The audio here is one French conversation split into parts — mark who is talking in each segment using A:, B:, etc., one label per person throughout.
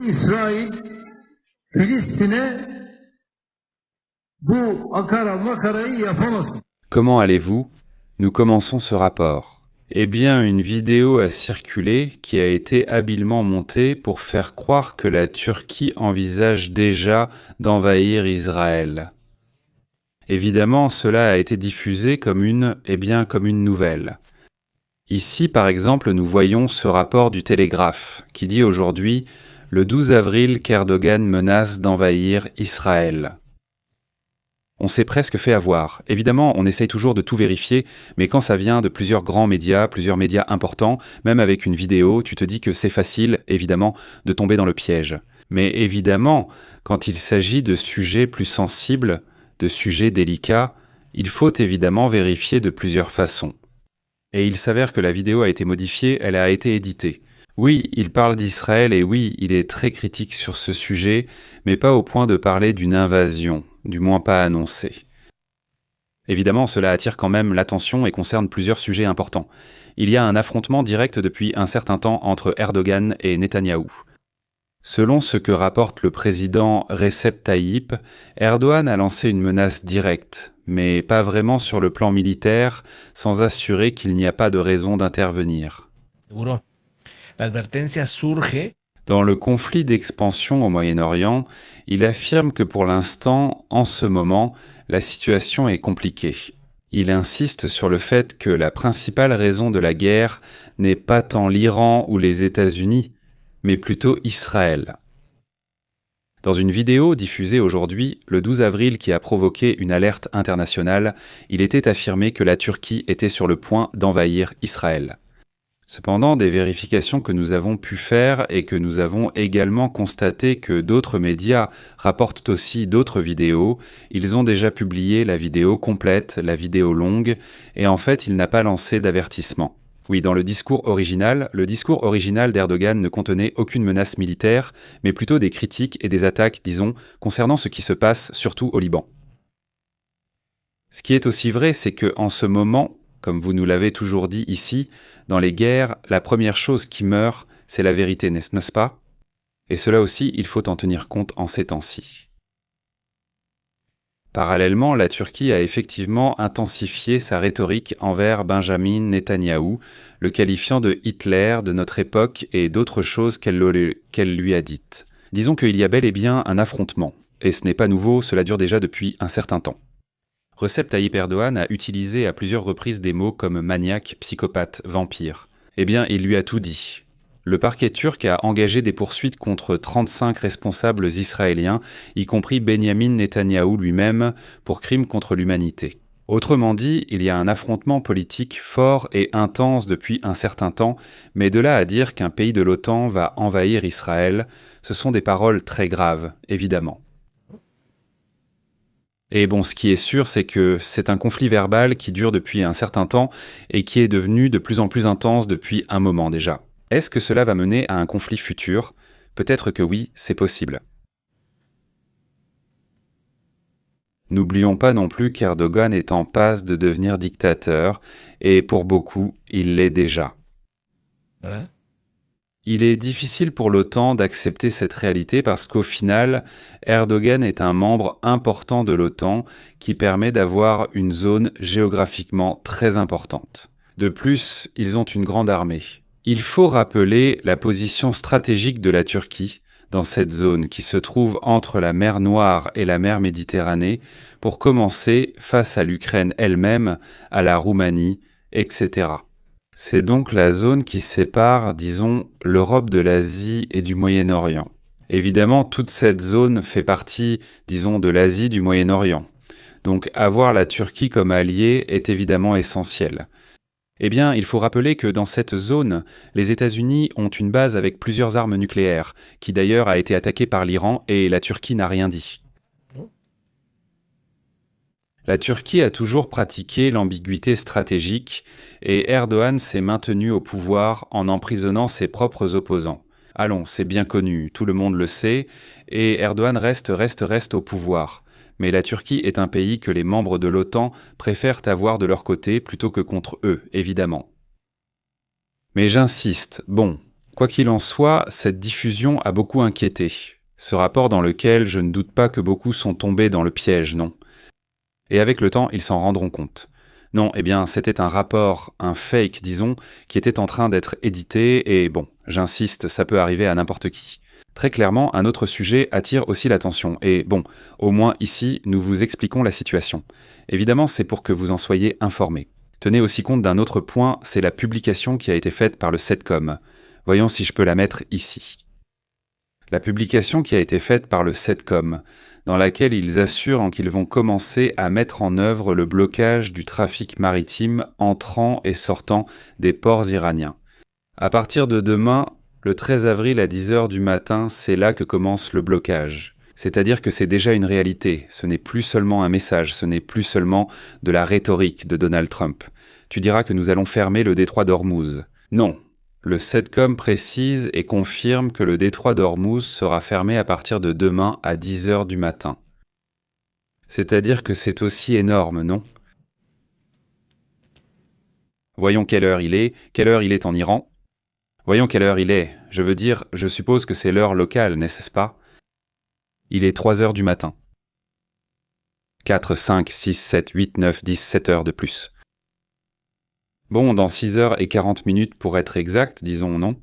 A: İsrail Filistin'e bu akara makarayı yapamaz.
B: Comment allez-vous? Nous commençons ce rapport. Eh bien, une vidéo a circulé qui a été habilement montée pour faire croire que la Turquie envisage déjà d'envahir Israël. Évidemment, cela a été diffusé comme une nouvelle. Ici, par exemple, nous voyons ce rapport du Télégraphe qui dit aujourd'hui « Le 12 avril qu'Erdogan menace d'envahir Israël ». On s'est presque fait avoir. Évidemment, on essaye toujours de tout vérifier, mais quand ça vient de plusieurs grands médias, plusieurs médias importants, même avec une vidéo, tu te dis que c'est facile, évidemment, de tomber dans le piège. Mais évidemment, quand il s'agit de sujets plus sensibles, de sujets délicats, il faut évidemment vérifier de plusieurs façons. Et il s'avère que la vidéo a été modifiée, elle a été éditée. Oui, il parle d'Israël et oui, il est très critique sur ce sujet, mais pas au point de parler d'une invasion, du moins pas annoncée. Évidemment, cela attire quand même l'attention et concerne plusieurs sujets importants. Il y a un affrontement direct depuis un certain temps entre Erdogan et Netanyahou. Selon ce que rapporte le président Recep Tayyip, Erdogan a lancé une menace directe, mais pas vraiment sur le plan militaire, sans assurer qu'il n'y a pas de raison d'intervenir.
C: Seguro. La advertencia surge.
B: Dans le conflit d'expansion au Moyen-Orient, il affirme que pour l'instant, en ce moment, la situation est compliquée. Il insiste sur le fait que la principale raison de la guerre n'est pas tant l'Iran ou les États-Unis, mais plutôt Israël. Dans une vidéo diffusée aujourd'hui, le 12 avril qui a provoqué une alerte internationale, il était affirmé que la Turquie était sur le point d'envahir Israël. Cependant, des vérifications que nous avons pu faire et que nous avons également constaté que d'autres médias rapportent aussi d'autres vidéos, ils ont déjà publié la vidéo complète, la vidéo longue, et en fait, il n'a pas lancé d'avertissement. Oui, dans le discours original d'Erdogan ne contenait aucune menace militaire, mais plutôt des critiques et des attaques, disons, concernant ce qui se passe surtout au Liban. Ce qui est aussi vrai, c'est que en ce moment, comme vous nous l'avez toujours dit ici, dans les guerres, la première chose qui meurt, c'est la vérité, n'est-ce pas? Et cela aussi, il faut en tenir compte en ces temps-ci. Parallèlement, la Turquie a effectivement intensifié sa rhétorique envers Benjamin Netanyahou, le qualifiant de Hitler de notre époque et d'autres choses qu'elle lui a dites. Disons qu'il y a bel et bien un affrontement, et ce n'est pas nouveau, cela dure déjà depuis un certain temps. Recep Tayyip Erdogan a utilisé à plusieurs reprises des mots comme maniaque, psychopathe, vampire. Eh bien, il lui a tout dit. Le parquet turc a engagé des poursuites contre 35 responsables israéliens, y compris Benyamin Netanyahou lui-même, pour crimes contre l'humanité. Autrement dit, il y a un affrontement politique fort et intense depuis un certain temps, mais de là à dire qu'un pays de l'OTAN va envahir Israël, ce sont des paroles très graves, évidemment. Et bon, ce qui est sûr, c'est que c'est un conflit verbal qui dure depuis un certain temps et qui est devenu de plus en plus intense depuis un moment déjà. Est-ce que cela va mener à un conflit futur? Peut-être que oui, c'est possible. N'oublions pas non plus qu'Erdogan est en passe de devenir dictateur, et pour beaucoup, il l'est déjà.
C: ¿Verdad?
B: Il est difficile pour l'OTAN d'accepter cette réalité parce qu'au final, Erdogan est un membre important de l'OTAN qui permet d'avoir une zone géographiquement très importante. De plus, ils ont une grande armée. Il faut rappeler la position stratégique de la Turquie dans cette zone qui se trouve entre la mer Noire et la mer Méditerranée, pour commencer face à l'Ukraine elle-même, à la Roumanie, etc. C'est donc la zone qui sépare, disons, l'Europe de l'Asie et du Moyen-Orient. Évidemment, toute cette zone fait partie, disons, de l'Asie du Moyen-Orient. Donc avoir la Turquie comme alliée est évidemment essentiel. Eh bien, il faut rappeler que dans cette zone, les États-Unis ont une base avec plusieurs armes nucléaires, qui d'ailleurs a été attaquée par l'Iran et la Turquie n'a rien dit. La Turquie a toujours pratiqué l'ambiguïté stratégique et Erdogan s'est maintenu au pouvoir en emprisonnant ses propres opposants. Allons, c'est bien connu, tout le monde le sait, et Erdogan reste au pouvoir. Mais la Turquie est un pays que les membres de l'OTAN préfèrent avoir de leur côté plutôt que contre eux, évidemment. Mais j'insiste, bon, Quoi qu'il en soit, cette diffusion a beaucoup inquiété. Ce rapport dans lequel je ne doute pas que beaucoup sont tombés dans le piège, non. Et avec le temps, ils s'en rendront compte. Non, eh bien, c'était un rapport, un fake, disons, qui était en train d'être édité, et bon, j'insiste, ça peut arriver à n'importe qui. Très clairement, un autre sujet attire aussi l'attention, et bon, au moins ici, nous vous expliquons la situation. Évidemment, c'est pour que vous en soyez informés. Tenez aussi compte d'un autre point, c'est la publication qui a été faite par le Setcom. Voyons si je peux la mettre ici. La publication qui a été faite par le Setcom, dans laquelle ils assurent qu'ils vont commencer à mettre en œuvre le blocage du trafic maritime entrant et sortant des ports iraniens. À partir de demain, le 13 avril à 10h du matin, c'est là que commence le blocage. C'est-à-dire que c'est déjà une réalité, ce n'est plus seulement un message, ce n'est plus seulement de la rhétorique de Donald Trump. Tu diras que nous allons fermer le détroit d'Ormuz. Non. Le Setcom précise et confirme que le détroit d'Ormuz sera fermé à partir de demain à 10h du matin. C'est-à-dire que c'est aussi énorme, non? Voyons quelle heure il est en Iran. Voyons quelle heure il est, je veux dire, je suppose que c'est l'heure locale, n'est-ce pas? Il est 3h du matin. 4, 5, 6, 7, 8, 9, 10, 7 heures de plus. Bon, dans 6h40 pour être exact, disons, non?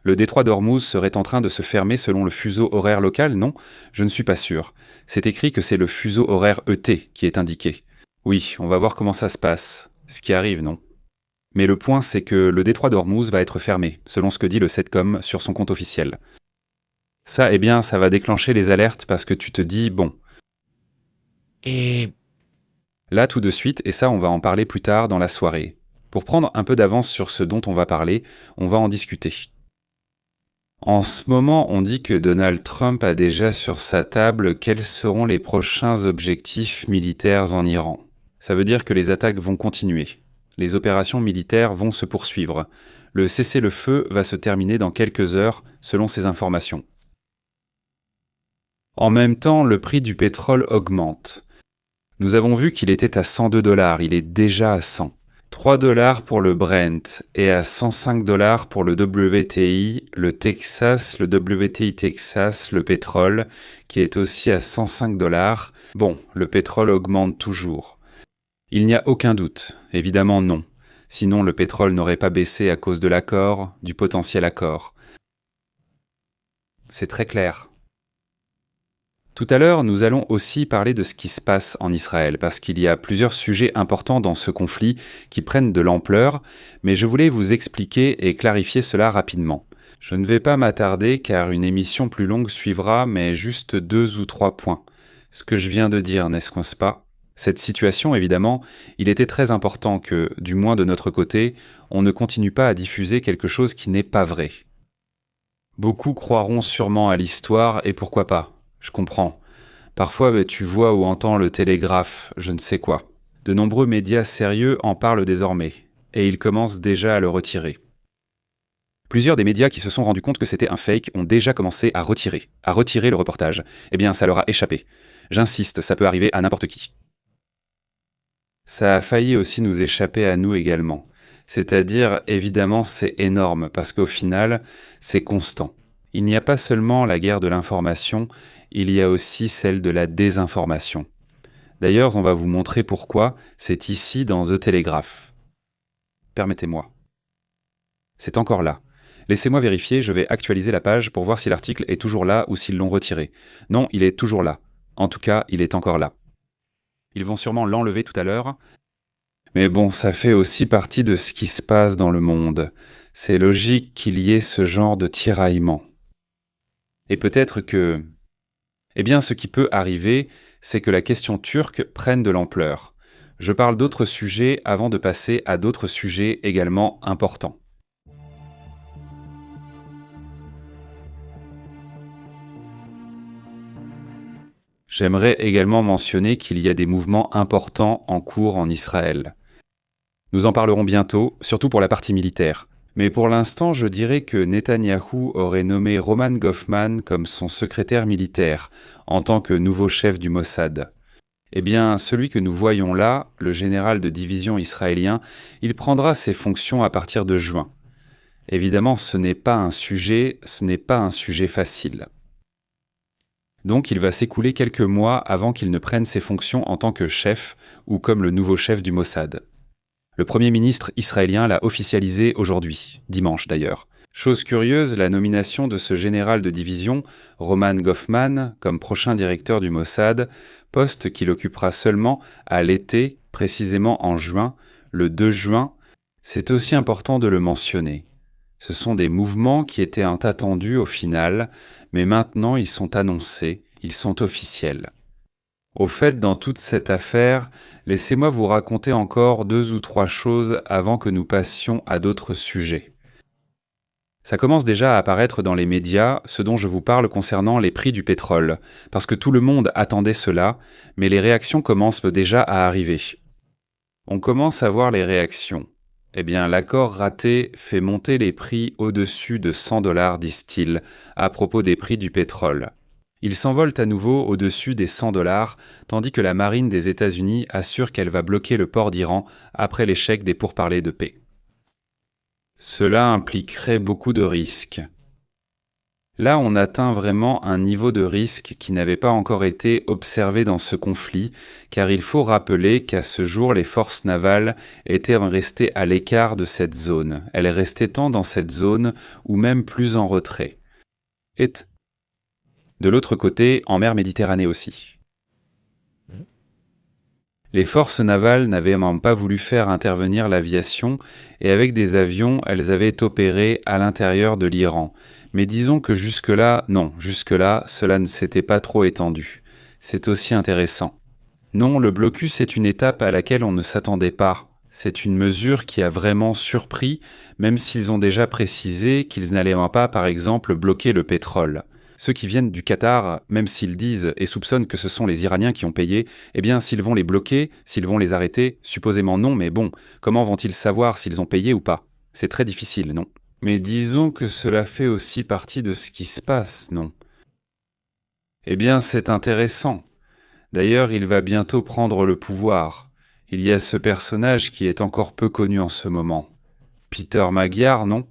B: Le détroit d'Ormuz serait en train de se fermer selon le fuseau horaire local, non? Je ne suis pas sûr. C'est écrit que c'est le fuseau horaire ET qui est indiqué. Oui, on va voir comment ça se passe. Ce qui arrive, non? Mais le point, c'est que le détroit d'Ormuz va être fermé, selon ce que dit le Setcom sur son compte officiel. Ça, eh bien, ça va déclencher les alertes parce que tu te dis, bon...
C: Et
B: Là, tout de suite, et ça, on va en parler plus tard dans la soirée. Pour prendre un peu d'avance sur ce dont on va parler, on va en discuter. En ce moment, on dit que Donald Trump a déjà sur sa table quels seront les prochains objectifs militaires en Iran. Ça veut dire que les attaques vont continuer. Les opérations militaires vont se poursuivre. Le cessez-le-feu va se terminer dans quelques heures, selon ces informations. En même temps, le prix du pétrole augmente. Nous avons vu qu'il était à 102 $, il est déjà à 100. 3 $ pour le Brent et à 105 $ pour le WTI, le Texas, le WTI Texas, le pétrole, qui est aussi à 105 $. Bon, le pétrole augmente toujours. Il n'y a aucun doute, évidemment non. Sinon le pétrole n'aurait pas baissé à cause de l'accord, du potentiel accord. C'est très clair. Tout à l'heure, nous allons aussi parler de ce qui se passe en Israël, parce qu'il y a plusieurs sujets importants dans ce conflit qui prennent de l'ampleur, mais je voulais vous expliquer et clarifier cela rapidement. Je ne vais pas m'attarder car une émission plus longue suivra, mais juste 2 ou 3 points. Ce que je viens de dire, n'est-ce pas? Cette situation, évidemment, il était très important que, du moins de notre côté, on ne continue pas à diffuser quelque chose qui n'est pas vrai. Beaucoup croiront sûrement à l'histoire, et pourquoi pas? Je comprends. Parfois, tu vois ou entends le télégraphe, je ne sais quoi. De nombreux médias sérieux en parlent désormais, et ils commencent déjà à le retirer. Plusieurs des médias qui se sont rendus compte que c'était un fake ont déjà commencé à retirer le reportage. Eh bien, ça leur a échappé. J'insiste, ça peut arriver à n'importe qui. Ça a failli aussi nous échapper à nous également. C'est-à-dire, évidemment, c'est énorme, parce qu'au final, c'est constant. Il n'y a pas seulement la guerre de l'information, il y a aussi celle de la désinformation. D'ailleurs, on va vous montrer pourquoi, c'est ici dans The Telegraph. Permettez-moi. C'est encore là. Laissez-moi vérifier, je vais actualiser la page pour voir si l'article est toujours là ou s'ils l'ont retiré. Non, il est toujours là. En tout cas, il est encore là. Ils vont sûrement l'enlever tout à l'heure. Mais bon, ça fait aussi partie de ce qui se passe dans le monde. C'est logique qu'il y ait ce genre de tiraillement. Et peut-être que... Eh bien, ce qui peut arriver, c'est que la question turque prenne de l'ampleur. Je parle d'autres sujets avant de passer à d'autres sujets également importants. J'aimerais également mentionner qu'il y a des mouvements importants en cours en Israël. Nous en parlerons bientôt, surtout pour la partie militaire. Mais pour l'instant, je dirais que Netanyahou aurait nommé Roman Goffman comme son secrétaire militaire, en tant que nouveau chef du Mossad. Eh bien, celui que nous voyons là, le général de division israélien, il prendra ses fonctions à partir de juin. Évidemment, ce n'est pas un sujet facile. Donc il va s'écouler quelques mois avant qu'il ne prenne ses fonctions en tant que chef ou comme le nouveau chef du Mossad. Le Premier ministre israélien l'a officialisé aujourd'hui, dimanche d'ailleurs. Chose curieuse, la nomination de ce général de division, Roman Goffman, comme prochain directeur du Mossad, poste qu'il occupera seulement à l'été, précisément en juin, le 2 juin, c'est aussi important de le mentionner. Ce sont des mouvements qui étaient attendus au final, mais maintenant ils sont annoncés, ils sont officiels. Au fait, dans toute cette affaire, laissez-moi vous raconter encore 2 ou 3 choses avant que nous passions à d'autres sujets. Ça commence déjà à apparaître dans les médias, ce dont je vous parle concernant les prix du pétrole, parce que tout le monde attendait cela, mais les réactions commencent déjà à arriver. On commence à voir les réactions. Eh bien, l'accord raté fait monter les prix au-dessus de 100 $, disent-ils, à propos des prix du pétrole. Ils s'envolent à nouveau au-dessus des 100 $, tandis que la marine des États-Unis assure qu'elle va bloquer le port d'Iran après l'échec des pourparlers de paix. Cela impliquerait beaucoup de risques. Là, on atteint vraiment un niveau de risque qui n'avait pas encore été observé dans ce conflit, car il faut rappeler qu'à ce jour, les forces navales étaient restées à l'écart de cette zone. Elles restaient tant dans cette zone, ou même plus en retrait. Et de l'autre côté, en mer Méditerranée aussi. Les forces navales n'avaient même pas voulu faire intervenir l'aviation, et avec des avions, elles avaient opéré à l'intérieur de l'Iran. Mais disons que jusque-là, cela ne s'était pas trop étendu. C'est aussi intéressant. Non, le blocus est une étape à laquelle on ne s'attendait pas. C'est une mesure qui a vraiment surpris, même s'ils ont déjà précisé qu'ils n'allaient pas, par exemple, bloquer le pétrole. Ceux qui viennent du Qatar, même s'ils disent et soupçonnent que ce sont les Iraniens qui ont payé, eh bien, s'ils vont les bloquer, s'ils vont les arrêter, supposément non, mais bon, comment vont-ils savoir s'ils ont payé ou pas? C'est très difficile, non? Mais disons que cela fait aussi partie de ce qui se passe, non? Eh bien, c'est intéressant. D'ailleurs, il va bientôt prendre le pouvoir. Il y a ce personnage qui est encore peu connu en ce moment. Peter Magyar, non?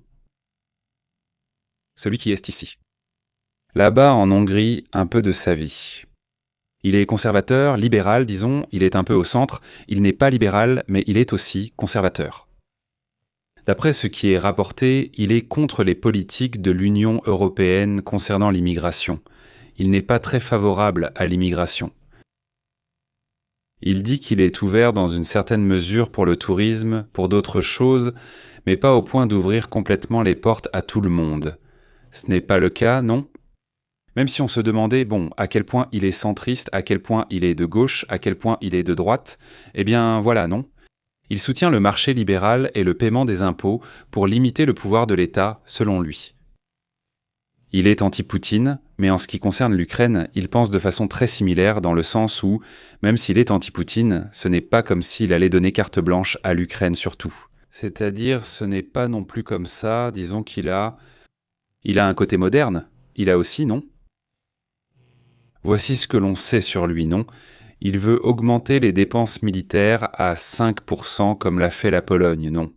B: Celui qui est ici. Là-bas, en Hongrie, un peu de sa vie. Il est conservateur, libéral, disons, il est un peu au centre. Il n'est pas libéral, mais il est aussi conservateur. D'après ce qui est rapporté, il est contre les politiques de l'Union européenne concernant l'immigration. Il n'est pas très favorable à l'immigration. Il dit qu'il est ouvert dans une certaine mesure pour le tourisme, pour d'autres choses, mais pas au point d'ouvrir complètement les portes à tout le monde. Ce n'est pas le cas, non? Même si on se demandait, à quel point il est centriste, à quel point il est de gauche, à quel point il est de droite, eh bien voilà, non. Il soutient le marché libéral et le paiement des impôts pour limiter le pouvoir de l'État, selon lui. Il est anti-Poutine, mais en ce qui concerne l'Ukraine, il pense de façon très similaire dans le sens où, même s'il est anti-Poutine, ce n'est pas comme s'il allait donner carte blanche à l'Ukraine surtout. C'est-à-dire, ce n'est pas non plus comme ça, disons qu'il a un côté moderne, il a aussi, non? Voici ce que l'on sait sur lui, non? Il veut augmenter les dépenses militaires à 5% comme l'a fait la Pologne, non?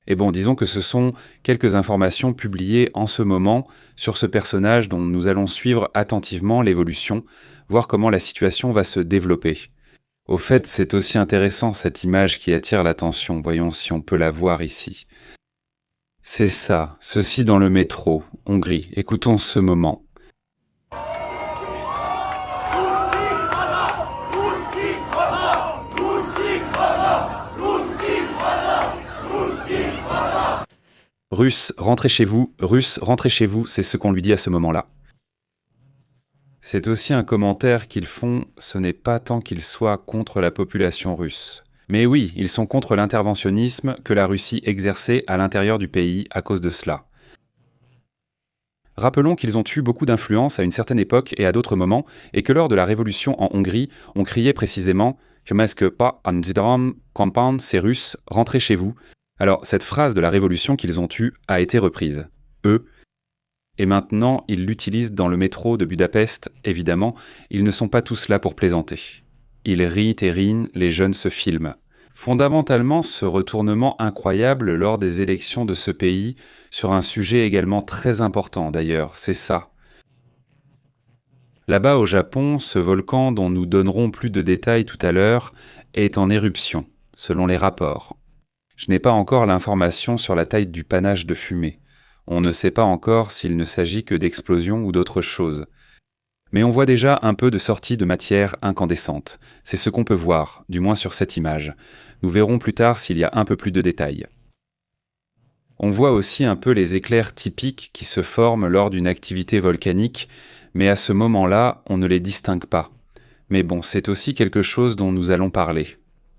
B: Et disons que ce sont quelques informations publiées en ce moment sur ce personnage dont nous allons suivre attentivement l'évolution, voir comment la situation va se développer. Au fait, c'est aussi intéressant cette image qui attire l'attention, voyons si on peut la voir ici. C'est ça, ceci dans le métro, Hongrie, écoutons ce moment. Russes, rentrez chez vous, c'est ce qu'on lui dit à ce moment-là. C'est aussi un commentaire qu'ils font, ce n'est pas tant qu'ils soient contre la population russe. Mais oui, ils sont contre l'interventionnisme que la Russie exerçait à l'intérieur du pays à cause de cela. Rappelons qu'ils ont eu beaucoup d'influence à une certaine époque et à d'autres moments, et que lors de la révolution en Hongrie, on criait précisément « Kemesque pas anzidram kampan, c'est russe, rentrez chez vous ». Alors, cette phrase de la révolution qu'ils ont eue a été reprise. Eux. Et maintenant, ils l'utilisent dans le métro de Budapest, évidemment, ils ne sont pas tous là pour plaisanter. Ils rient et rient, les jeunes se filment. Fondamentalement, ce retournement incroyable lors des élections de ce pays, sur un sujet également très important d'ailleurs, c'est ça. Là-bas au Japon, ce volcan dont nous donnerons plus de détails tout à l'heure est en éruption, selon les rapports. Je n'ai pas encore l'information sur la taille du panache de fumée. On ne sait pas encore s'il ne s'agit que d'explosions ou d'autre chose. Mais on voit déjà un peu de sortie de matière incandescente. C'est ce qu'on peut voir, du moins sur cette image. Nous verrons plus tard s'il y a un peu plus de détails. On voit aussi un peu les éclairs typiques qui se forment lors d'une activité volcanique, mais à ce moment-là, on ne les distingue pas. Mais bon, c'est aussi quelque chose dont nous allons parler.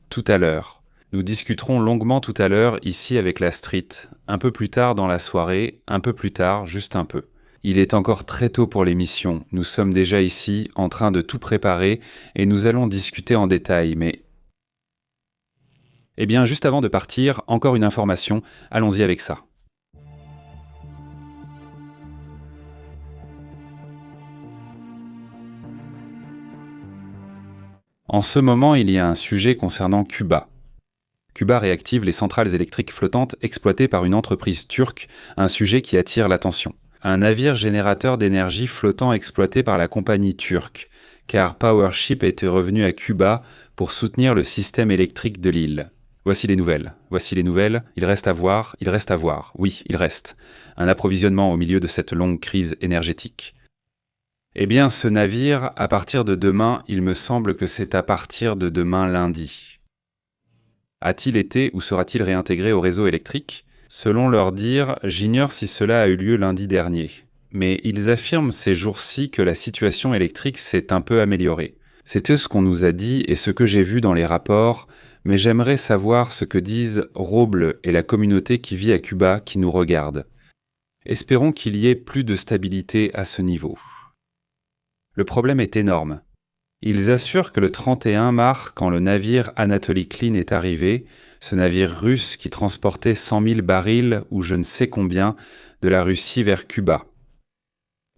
B: Tout à l'heure. Nous discuterons longuement tout à l'heure ici avec la street, un peu plus tard dans la soirée, un peu plus tard, juste un peu. Il est encore très tôt pour l'émission, nous sommes déjà ici en train de tout préparer et nous allons discuter en détail, mais... Eh bien, juste avant de partir, encore une information, allons-y avec ça. En ce moment, il y a un sujet concernant Cuba. Cuba réactive les centrales électriques flottantes exploitées par une entreprise turque, un sujet qui attire l'attention. Un navire générateur d'énergie flottant exploité par la compagnie turque, car Powership était revenu à Cuba pour soutenir le système électrique de l'île. Voici les nouvelles, il reste à voir, oui, il reste. Un approvisionnement au milieu de cette longue crise énergétique. Eh bien, ce navire, à partir de demain, il me semble que c'est à partir de demain lundi. A-t-il été ou sera-t-il réintégré au réseau électrique ? Selon leur dire, j'ignore si cela a eu lieu lundi dernier. Mais ils affirment ces jours-ci que la situation électrique s'est un peu améliorée. C'était ce qu'on nous a dit et ce que j'ai vu dans les rapports, mais j'aimerais savoir ce que disent Roble et la communauté qui vit à Cuba qui nous regarde. Espérons qu'il y ait plus de stabilité à ce niveau. Le problème est énorme. Ils assurent que le 31 mars, quand le navire Anatoly Clean est arrivé, ce navire russe qui transportait 100 000 barils ou je ne sais combien de la Russie vers Cuba.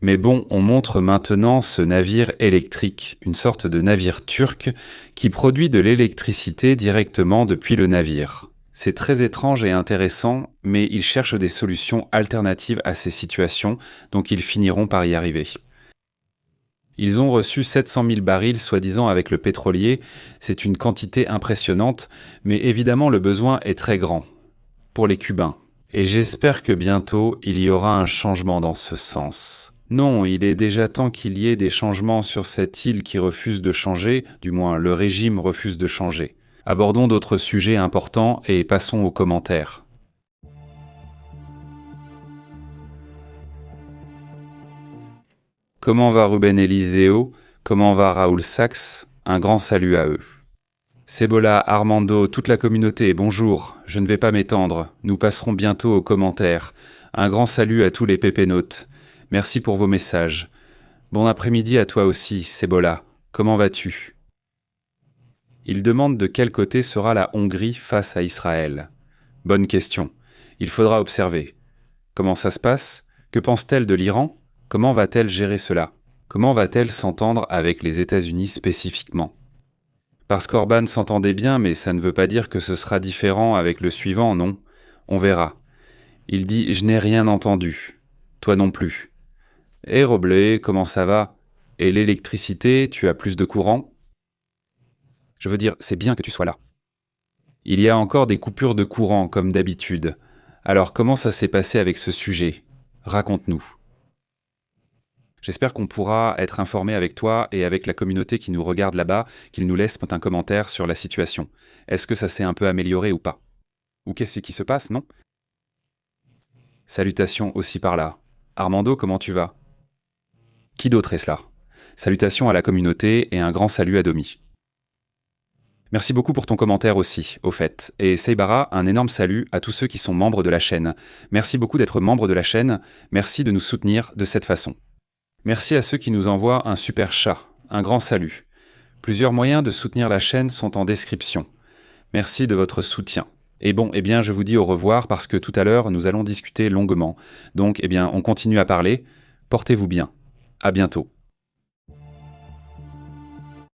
B: Mais bon, on montre maintenant ce navire électrique, une sorte de navire turc qui produit de l'électricité directement depuis le navire. C'est très étrange et intéressant, mais ils cherchent des solutions alternatives à ces situations, donc ils finiront par y arriver. Ils ont reçu 700 000 barils soi-disant avec le pétrolier, c'est une quantité impressionnante, mais évidemment le besoin est très grand, pour les Cubains. Et j'espère que bientôt il y aura un changement dans ce sens. Non, il est déjà temps qu'il y ait des changements sur cette île qui refuse de changer, du moins le régime refuse de changer. Abordons d'autres sujets importants et passons aux commentaires. Comment va Ruben Eliseo? Comment va Raoul Sachs? Un grand salut à eux. Cebola, Armando, toute la communauté, bonjour. Je ne vais pas m'étendre. Nous passerons bientôt aux commentaires. Un grand salut à tous les pépénautes. Merci pour vos messages. Bon après-midi à toi aussi, Cebola. Comment vas-tu? Il demande de quel côté sera la Hongrie face à Israël. Bonne question. Il faudra observer. Comment ça se passe? Que pense-t-elle de l'Iran? Comment va-t-elle gérer cela? Comment va-t-elle s'entendre avec les États-Unis spécifiquement? Parce qu'Orban s'entendait bien, mais ça ne veut pas dire que ce sera différent avec le suivant, non? On verra. Il dit « Je n'ai rien entendu. Toi non plus. » Eh Roblé, comment ça va? Et l'électricité, tu as plus de courant? Je veux dire, c'est bien que tu sois là. Il y a encore des coupures de courant, comme d'habitude. Alors comment ça s'est passé avec ce sujet? Raconte-nous. J'espère qu'on pourra être informé avec toi et avec la communauté qui nous regarde là-bas, qu'ils nous laissent un commentaire sur la situation. Est-ce que ça s'est un peu amélioré ou pas? Ou qu'est-ce qui se passe, non? Salutations aussi par là. Armando, comment tu vas? Qui d'autre est cela? Salutations à la communauté et un grand salut à Domi. Merci beaucoup pour ton commentaire aussi, au fait. Et Seibara, un énorme salut à tous ceux qui sont membres de la chaîne. Merci beaucoup d'être membre de la chaîne, merci de nous soutenir de cette façon. Merci à ceux qui nous envoient un super chat, un grand salut. Plusieurs moyens de soutenir la chaîne sont en description. Merci de votre soutien. Et bon, eh bien, je vous dis au revoir parce que tout à l'heure, nous allons discuter longuement. Donc, eh bien, on continue à parler. Portez-vous bien. À bientôt.